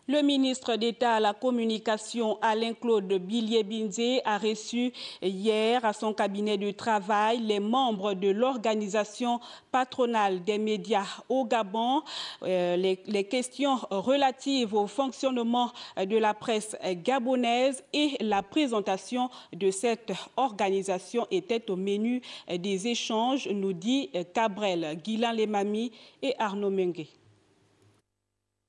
Le ministre d'État à la Communication, Alain-Claude Billiet-Binzé, a reçu hier à son cabinet de travail les membres de l'organisation patronale des médias au Gabon. Les questions relatives au fonctionnement de la presse gabonaise et la présentation de cette organisation étaient au menu des échanges, nous dit Cabrel, Guilan Lemami et Arnaud Mengue.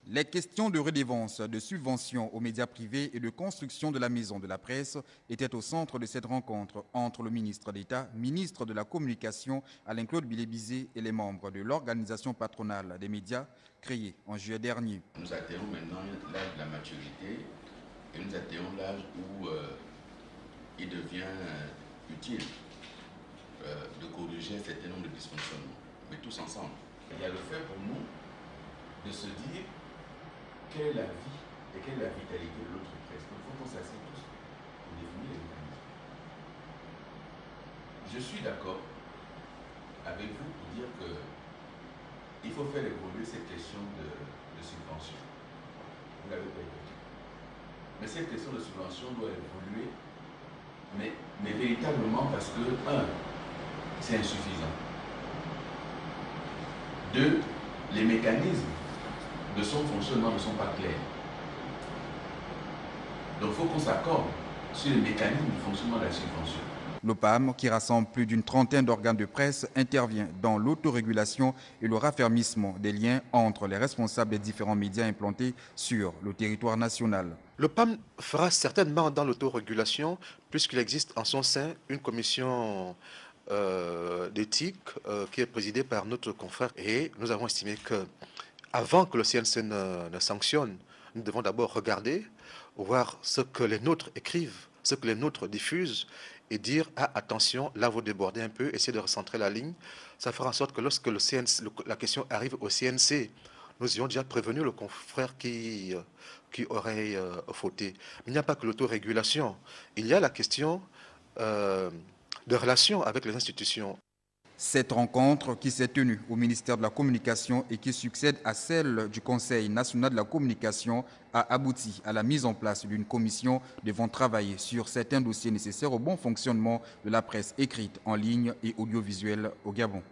Les questions de redevance, de subvention aux médias privés et de construction de la maison de la presse étaient au centre de cette rencontre entre le ministre d'État, ministre de la Communication, Alain-Claude Billiet-Binzé et les membres de l'organisation patronale des médias créée en juillet dernier. Nous atteignons maintenant l'âge de la maturité et nous atteignons l'âge où il devient utile de corriger un certain nombre de dysfonctionnements, mais tous ensemble. Il y a le fait pour nous de se dire quelle est la vie et quelle est la vitalité de l'autre presse. Il faut qu'on s'assied tous pour définir les mécanismes. Je suis d'accord avec vous pour dire qu'il faut faire évoluer cette question de subvention. Vous l'avez pas évoqué. Mais cette question de subvention doit évoluer, mais véritablement parce que, un, c'est insuffisant. Deux, les mécanismes de son fonctionnement ne sont pas clairs. Donc il faut qu'on s'accorde sur les mécanismes du fonctionnement de la subvention. L'OPAM, qui rassemble plus d'une trentaine d'organes de presse, intervient dans l'autorégulation et le raffermissement des liens entre les responsables des différents médias implantés sur le territoire national. L'OPAM fera certainement dans l'autorégulation, puisqu'il existe en son sein une commission d'éthique qui est présidée par notre confrère. Et nous avons estimé que avant que le CNC ne sanctionne, nous devons d'abord regarder, voir ce que les nôtres écrivent, ce que les nôtres diffusent, et dire « Ah, attention, là vous débordez un peu, essayez de recentrer la ligne ». Ça fera en sorte que lorsque la question arrive au CNC, nous ayons déjà prévenu le confrère qui aurait fauté. Mais il n'y a pas que l'autorégulation, il y a la question de relations avec les institutions. Cette rencontre qui s'est tenue au ministère de la Communication et qui succède à celle du Conseil national de la communication a abouti à la mise en place d'une commission devant travailler sur certains dossiers nécessaires au bon fonctionnement de la presse écrite en ligne et audiovisuelle au Gabon.